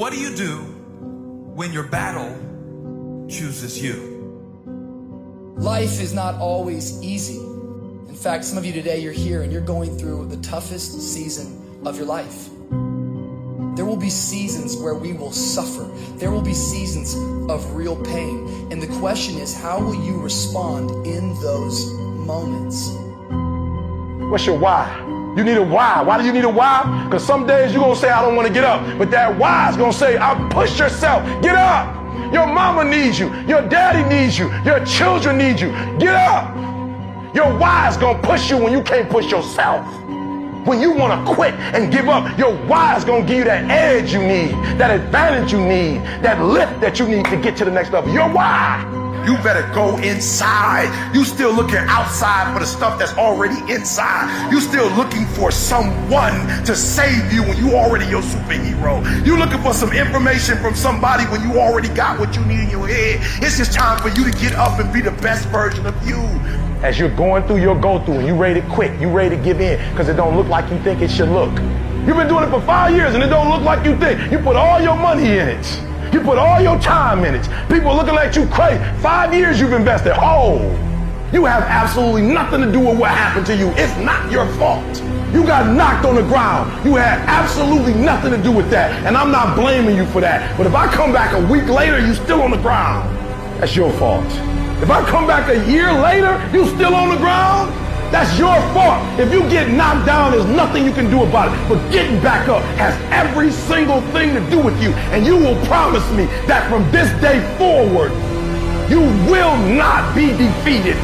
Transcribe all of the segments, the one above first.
What do you do when your battle chooses you? Life is not always easy. In fact, some of you today, you're here and you're going through the toughest season of your life. There will be seasons where we will suffer. There will be seasons of real pain. And the question is, how will you respond in those moments? What's your why? You need a why. Why do you need a why? Because some days you're going to say, I don't want to get up. But that why is going to say, push yourself. Get up. Your mama needs you. Your daddy needs you. Your children need you. Get up. Your why is going to push you when you can't push yourself. When you want to quit and give up, your why is going to give you that edge you need, that advantage you need, that lift that you need to get to the next level. Your why. You better go inside. You still looking outside for the stuff that's already inside. You still looking for someone to save you when you already your superhero. You looking for some information from somebody when you already got what you need in your head. It's just time for you to get up and be the best version of you. As you're going through your go-through and you ready to quit, you ready to give in because it don't look like you think it should look. You've been doing it for 5 years and it don't look like you think. You put all your money in it. You put all your time in it. People are looking at you crazy. 5 years you've invested. Oh, you have absolutely nothing to do with what happened to you. It's not your fault. You got knocked on the ground. You had absolutely nothing to do with that. And I'm not blaming you for that. But if I come back a week later, you still on the ground. That's your fault. If I come back a year later, you still on the ground, that's your fault. If you get knocked down, there's nothing you can do about it. But getting back up has every single thing to do with you. And you will promise me that from this day forward, you will not be defeated.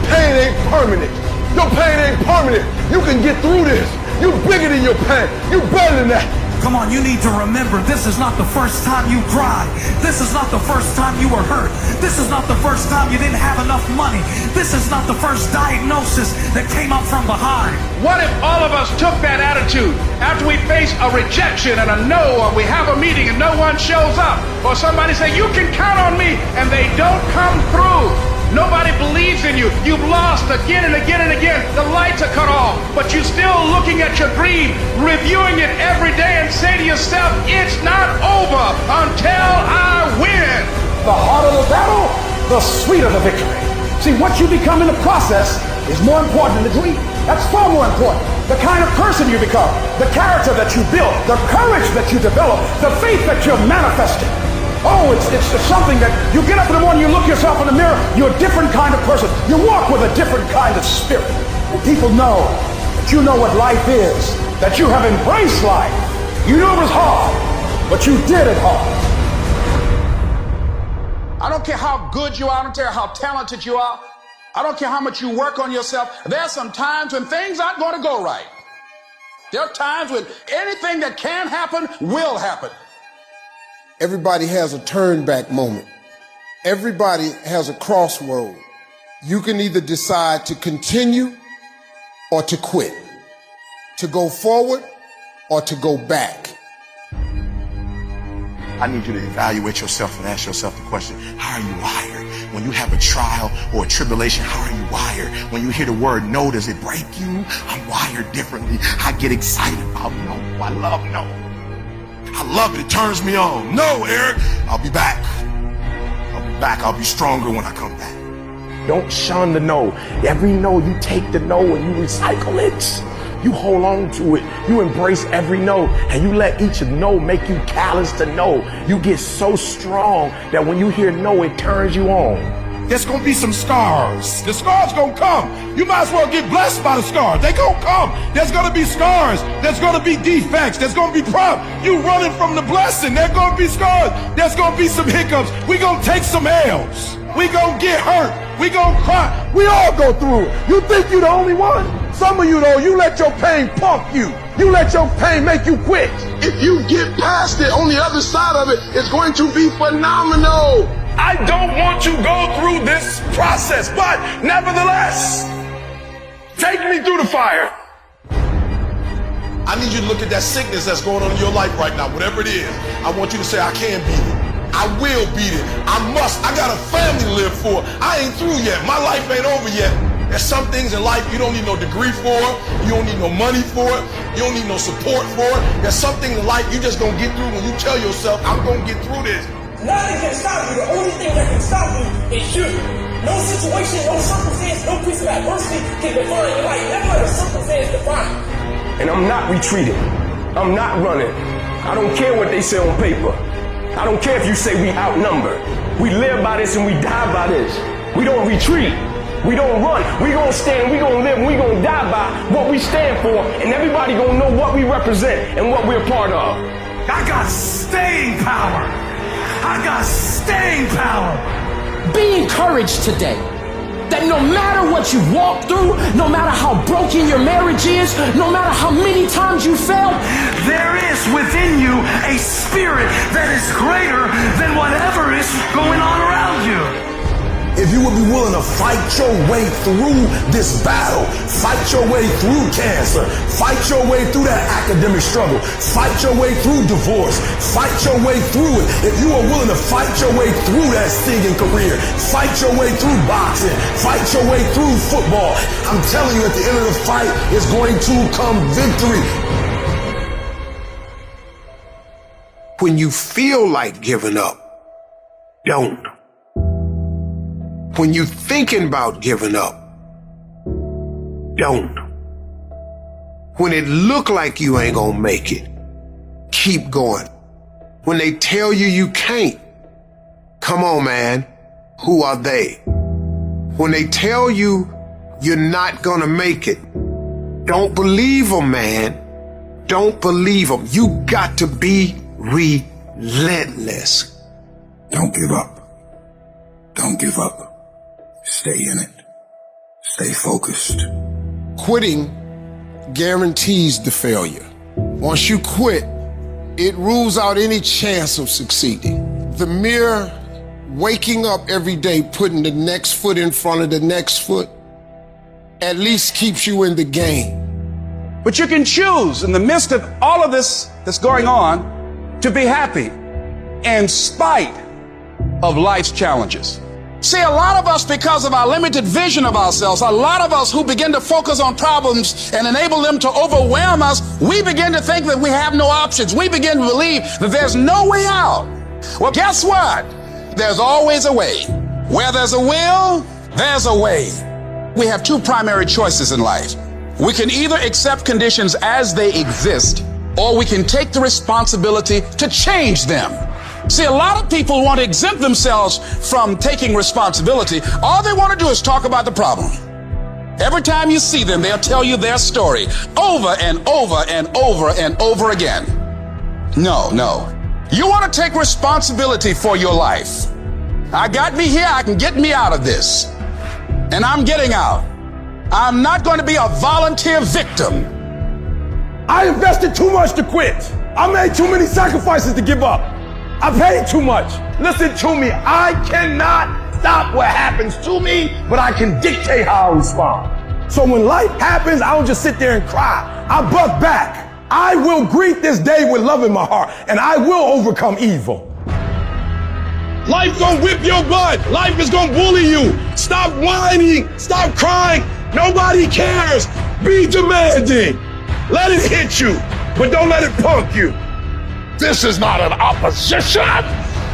Pain ain't permanent. Your pain ain't permanent. You can get through this. You're bigger than your pain. You're better than that. Come on, you need to remember, this is not the first time you cried. This is not the first time you were hurt. This is not the first time you didn't have enough money. This is not the first diagnosis that came up from behind. What if all of us took that attitude after we face a rejection and a no, or we have a meeting and no one shows up, or somebody say, you can count on me, and they don't come through. Nobody believes in you. You've lost again and again and again. The lights are cut off, but you're still looking at your dream, reviewing it every day and say to yourself, it's not over until I win. The harder the battle, the sweeter the victory. See, what you become in the process is more important than the dream. That's far more important. The kind of person you become, the character that you build, the courage that you develop, the faith that you're manifesting. Oh, it's something that you get up in the morning, you look yourself in the mirror, you're a different kind of person. You walk with a different kind of spirit. And people know that you know what life is, that you have embraced life. You knew it was hard, but you did it hard. I don't care how good you are. I don't care how talented you are. I don't care how much you work on yourself. There are some times when things aren't going to go right. There are times when anything that can happen will happen. Everybody has a turn back moment. Everybody has a crossroad. You can either decide to continue or to quit, to go forward or to go back. I need you to evaluate yourself and ask yourself the question, how are you wired? When you have a trial or a tribulation, how are you wired? When you hear the word no, does it break you? I'm wired differently. I get excited about no. I love no. I love it. It turns me on. No, Eric, I'll be back. I'll be back. I'll be stronger when I come back. Don't shun the no. Every no, you take the no and you recycle it. You hold on to it. You embrace every no and you let each no make you callous to no. You get so strong that when you hear no, it turns you on. There's gonna be some scars. The scars gonna come. You might as well get blessed by the scars. They gonna come. There's gonna be scars. There's gonna be defects. There's gonna be problems. You running from the blessing. There's gonna be scars. There's gonna be some hiccups. We gonna take some L's. We gonna get hurt. We gonna cry. We all go through it. You think you're the only one? Some of you though, you let your pain punk you. You let your pain make you quit. If you get past it, on the other side of it, it's going to be phenomenal. I don't want to go through this process, but nevertheless, take me through the fire. I need you to look at that sickness that's going on in your life right now, whatever it is. I want you to say, I can beat it. I will beat it. I must. I got a family to live for. I ain't through yet. My life ain't over yet. There's some things in life you don't need no degree for, you don't need no money for it, you don't need no support for it. There's some things in life you just gonna get through when you tell yourself, I'm gonna get through this. Nothing can stop you. The only thing that can stop you is you. No situation, no circumstance, no piece of adversity can define your life. Never let a circumstance define you. And I'm not retreating. I'm not running. I don't care what they say on paper. I don't care if you say we outnumbered. We live by this and we die by this. We don't retreat. We don't run. We gonna stand, we gonna live, we gonna die by what we stand for, and everybody gonna know what we represent and what we're part of. I got staying power. I got staying power. Be encouraged today that no matter what you walk through, no matter how broken your marriage is, no matter how many times you fail, there is within you a spirit that is greater than whatever is going on around you. If you would be willing to fight your way through this battle, fight your way through cancer, fight your way through that academic struggle, fight your way through divorce, fight your way through it. If you are willing to fight your way through that singing career, fight your way through boxing, fight your way through football, I'm telling you, at the end of the fight is going to come victory. When you feel like giving up, don't. When you're thinking about giving up, don't. When it look like you ain't gonna make it, keep going. When they tell you you can't, come on, man, who are they? When they tell you you're not gonna make it, don't believe them, man. Don't believe them. You got to be relentless. Don't give up. Don't give up. Stay in it. Stay focused. Quitting guarantees the failure. Once you quit, it rules out any chance of succeeding. The mere waking up every day, putting the next foot in front of the next foot, at least keeps you in the game. But you can choose in the midst of all of this that's going on to be happy in spite of life's challenges. See, a lot of us, because of our limited vision of ourselves, a lot of us who begin to focus on problems and enable them to overwhelm us, we begin to think that we have no options. We begin to believe that there's no way out. Well, guess what? There's always a way. Where there's a will, there's a way. We have two primary choices in life. We can either accept conditions as they exist, or we can take the responsibility to change them. See, a lot of people want to exempt themselves from taking responsibility. All they want to do is talk about the problem. Every time you see them, they'll tell you their story over and over and over and over again. No. You want to take responsibility for your life. I got me here, I can get me out of this. And I'm getting out. I'm not going to be a volunteer victim. I invested too much to quit. I made too many sacrifices to give up. I paid too much. Listen to me, I cannot stop what happens to me, but I can dictate how I respond. So when life happens, I don't just sit there and cry. I buck back. I will greet this day with love in my heart, and I will overcome evil. Life gonna whip your butt. Life is gonna bully you. Stop whining. Stop crying. Nobody cares. Be demanding. Let it hit you, but don't let it punk you. This is not an opposition.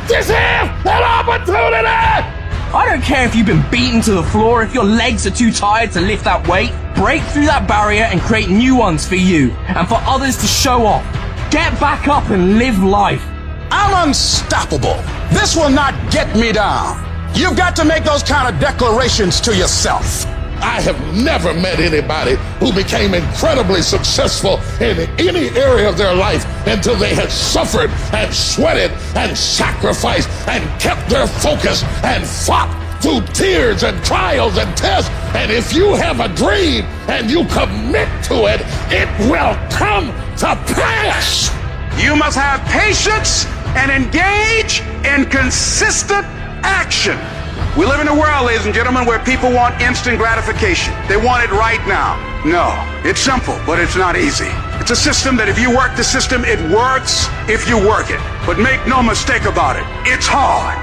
This is an opportunity. I don't care if you've been beaten to the floor, if your legs are too tired to lift that weight. Break through that barrier and create new ones for you and for others to show off. Get back up and live life. I'm unstoppable. This will not get me down. You've got to make those kind of declarations to yourself. I have never met anybody who became incredibly successful in any area of their life until they had suffered and sweated and sacrificed and kept their focus and fought through tears and trials and tests. And if you have a dream and you commit to it, it will come to pass. You must have patience and engage in consistent action. We live in a world, ladies and gentlemen, where people want instant gratification. They want it right now. No, it's simple, but it's not easy. It's a system that if you work the system, it works if you work it. But make no mistake about it, it's hard.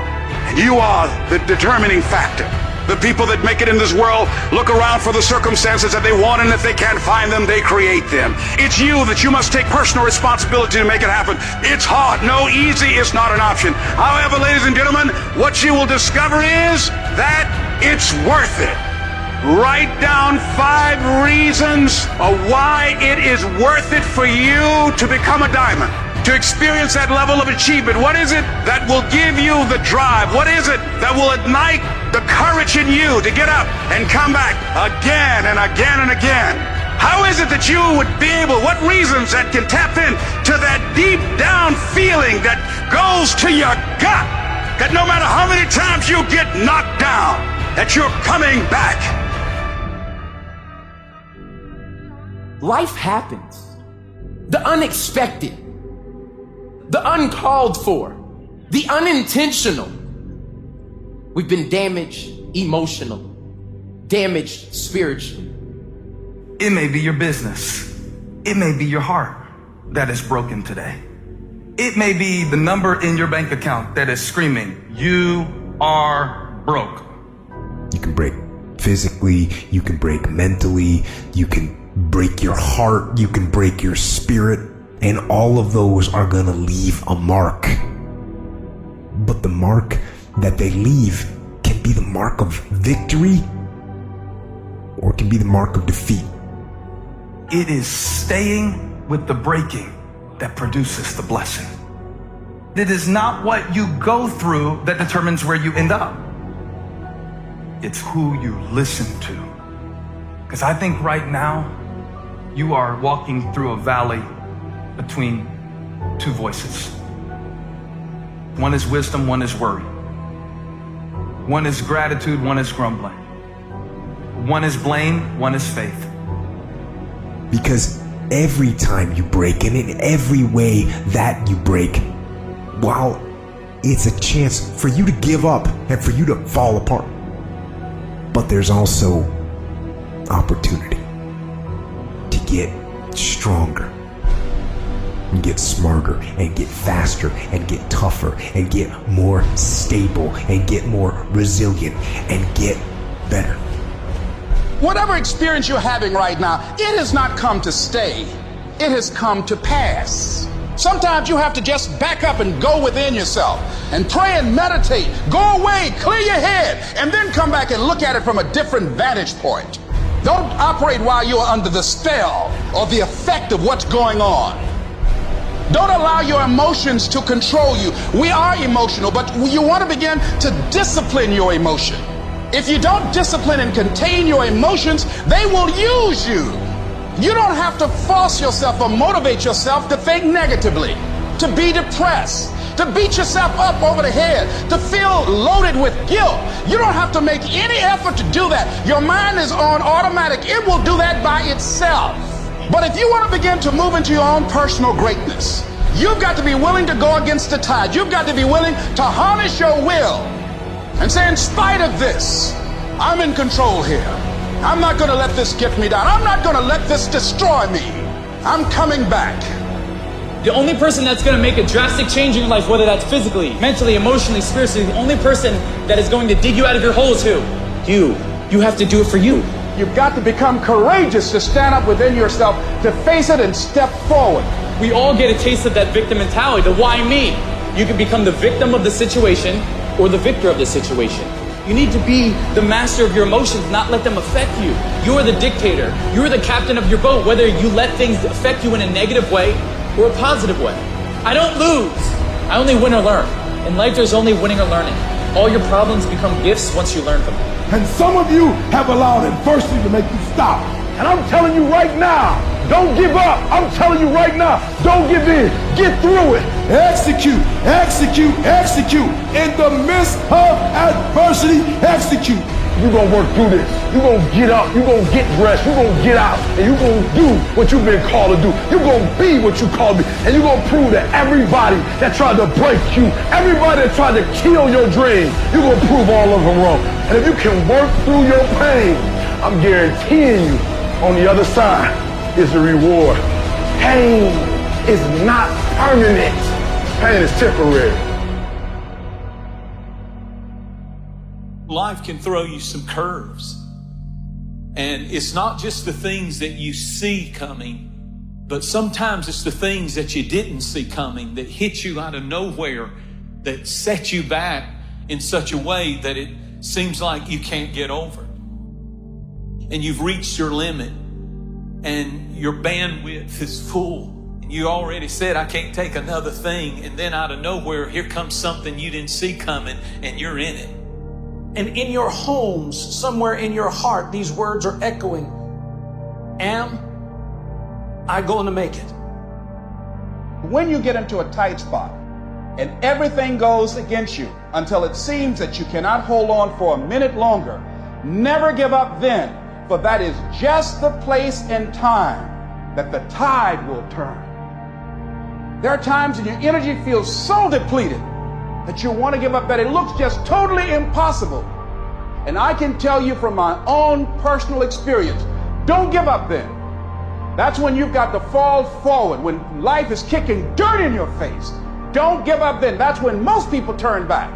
And you are the determining factor. The people that make it in this world look around for the circumstances that they want, and if they can't find them, they create them. It's you that you must take personal responsibility to make it happen. It's hard. No, easy is not an option. However, ladies and gentlemen, what you will discover is that it's worth it. Write down 5 reasons of why it is worth it for you to become a diamond, to experience that level of achievement. What is it that will give you the drive? What is it that will ignite the courage in you to get up and come back again and again and again? How is it that you would be able, what reasons that can tap in to that deep down feeling that goes to your gut, that no matter how many times you get knocked down, that you're coming back? Life happens. The unexpected, the uncalled for, the unintentional. We've been damaged emotionally, damaged spiritually. It may be your business. It may be your heart that is broken today. It may be the number in your bank account that is screaming, "You are broke." You can break physically, you can break mentally, you can break your heart, you can break your spirit, and all of those are gonna leave a mark. But the mark that they leave can be the mark of victory, or it can be the mark of defeat. It is staying with the breaking that produces the blessing. It is not what you go through that determines where you end up. It's who you listen to. Because I think right now, you are walking through a valley between 2 voices. One is wisdom, one is worry. One is gratitude, one is grumbling. One is blame, one is faith. Because every time you break, and in every way that you break, while it's a chance for you to give up and for you to fall apart, but there's also opportunity to get stronger and get smarter and get faster and get tougher and get more stable and get more resilient and get better. Whatever experience you're having right now, it has not come to stay. It has come to pass. Sometimes you have to just back up and go within yourself and pray and meditate. Go away, clear your head, and then come back and look at it from a different vantage point. Don't operate while you're under the spell or the effect of what's going on. Don't allow your emotions to control you. We are emotional, but you want to begin to discipline your emotion. If you don't discipline and contain your emotions, they will use you. You don't have to force yourself or motivate yourself to think negatively, to be depressed, to beat yourself up over the head, to feel loaded with guilt. You don't have to make any effort to do that. Your mind is on automatic. It will do that by itself. But if you want to begin to move into your own personal greatness, you've got to be willing to go against the tide. You've got to be willing to harness your will and say, in spite of this, I'm in control here. I'm not going to let this get me down. I'm not going to let this destroy me. I'm coming back. The only person that's going to make a drastic change in your life, whether that's physically, mentally, emotionally, spiritually, the only person that is going to dig you out of your hole is who? You. You have to do it for you. You've got to become courageous to stand up within yourself, to face it and step forward. We all get a taste of that victim mentality, the why me. You can become the victim of the situation or the victor of the situation. You need to be the master of your emotions, not let them affect you. You are the dictator. You are the captain of your boat, whether you let things affect you in a negative way or a positive way. I don't lose. I only win or learn. In life, there's only winning or learning. All your problems become gifts once you learn from them. And some of you have allowed adversity to make you stop. And I'm telling you right now, don't give up. I'm telling you right now, don't give in. Get through it. Execute, execute, execute. In the midst of adversity, execute. You're going to work through this. You're going to get up. You're going to get dressed. You're going to get out. And you're going to do what you've been called to do. You're going to be what you called to be. And you're going to prove to everybody that tried to break you, everybody that tried to kill your dream, you're going to prove all of them wrong. And if you can work through your pain, I'm guaranteeing you, on the other side is the reward. Pain is not permanent. Pain is temporary. life can throw you some curves. And it's not just the things that you see coming, but sometimes it's the things that you didn't see coming that hit you out of nowhere, that set you back in such a way that it seems like you can't get over. And you've reached your limit and your bandwidth is full. And you already said, I can't take another thing. And then out of nowhere, here comes something you didn't see coming and you're in it. And in your homes, somewhere in your heart, these words are echoing. Am I going to make it? When you get into a tight spot and everything goes against you until it seems that you cannot hold on for a minute longer, never give up then, for that is just the place and time that the tide will turn. There are times when your energy feels so depleted that you want to give up, that it looks just totally impossible. And I can tell you from my own personal experience, don't give up then. That's when you've got to fall forward, when life is kicking dirt in your face. Don't give up then. That's when most people turn back.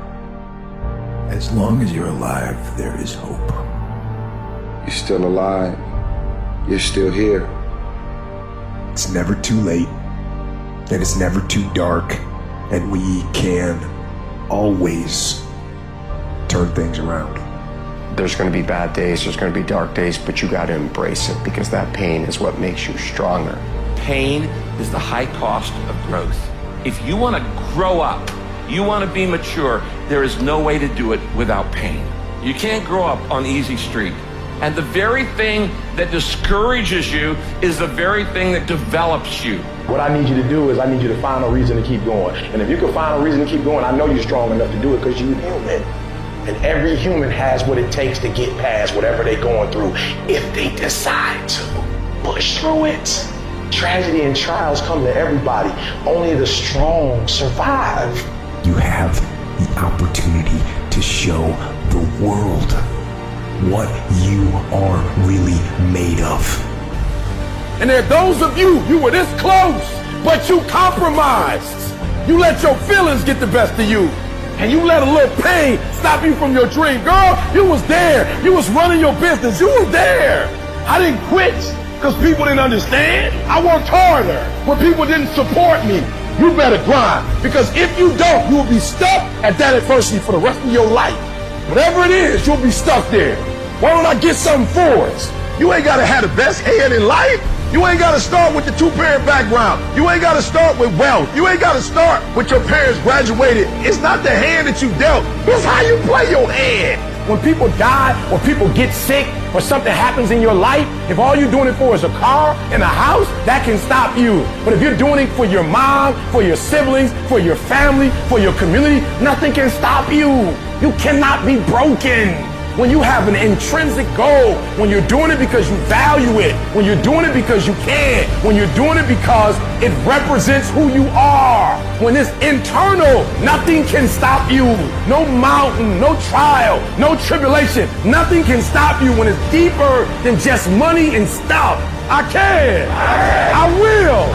As long as you're alive, there is hope. You're still alive. You're still here. It's never too late, and it's never too dark, and we can always turn things around. There's going to be bad days, there's going to be dark days, but you got to embrace it, because that pain is what makes you stronger. Pain is the high cost of growth. If you want to grow up, you want to be mature, there is no way to do it without pain. You can't grow up on easy street. And the very thing that discourages you is the very thing that develops you. What I need you to do is I need you to find a reason to keep going. And if you can find a reason to keep going, I know you're strong enough to do it because you're human. And every human has what it takes to get past whatever they're going through if they decide to push through it. Tragedy and trials come to everybody. Only the strong survive. You have the opportunity to show the world what you are really made of. And there are those of you were this close, but you compromised. You let your feelings get the best of you. And you let a little pain stop you from your dream. Girl, you was there. You was running your business. You was there. I didn't quit because people didn't understand. I worked harder when people didn't support me. You better grind, because if you don't, you will be stuck at that adversity for the rest of your life. Whatever it is, you'll be stuck there. Why don't I get something for us? You ain't got to have the best head in life. You ain't got to start with the two-parent background. You ain't got to start with wealth. You ain't got to start with your parents graduated. It's not the hand that you dealt. It's how you play your hand. When people die, or people get sick, or something happens in your life, if all you're doing it for is a car and a house, that can stop you. But if you're doing it for your mom, for your siblings, for your family, for your community, nothing can stop you. You cannot be broken. When you have an intrinsic goal, when you're doing it because you value it, when you're doing it because you can, when you're doing it because it represents who you are, when it's internal, nothing can stop you. No mountain, no trial, no tribulation, nothing can stop you when it's deeper than just money and stuff. I can. I will.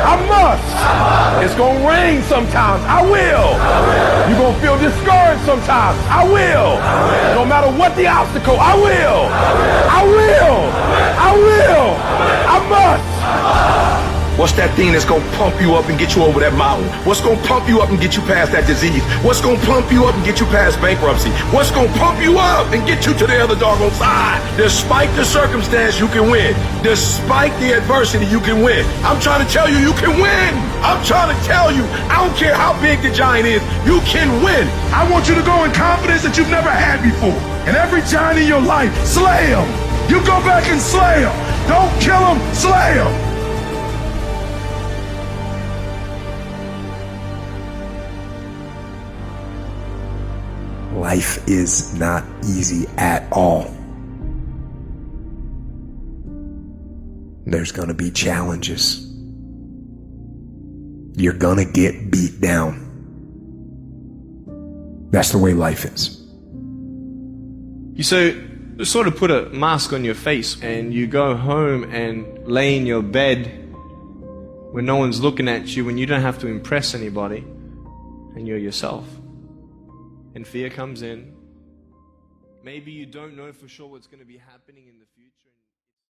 I must. It's going to rain sometimes. I will. You're going to feel discouraged sometimes. I will. No matter what the obstacle, I will. I will. I will. I must. What's that thing that's gonna pump you up and get you over that mountain? What's gonna pump you up and get you past that disease? What's gonna pump you up and get you past bankruptcy? What's gonna pump you up and get you to the other doggone side? Despite the circumstance, you can win. Despite the adversity, you can win. I'm trying to tell you, you can win. I'm trying to tell you, I don't care how big the giant is, you can win. I want you to go in confidence that you've never had before. And every giant in your life, slay him. You go back and slay him. Don't kill him, slay him. Life is not easy at all. There's gonna be challenges. You're gonna get beat down. That's the way life is. You sort of put a mask on your face and you go home and lay in your bed when no one's looking at you, when you don't have to impress anybody, and you're yourself. And fear comes in, Maybe you don't know for sure what's going to be happening in the future.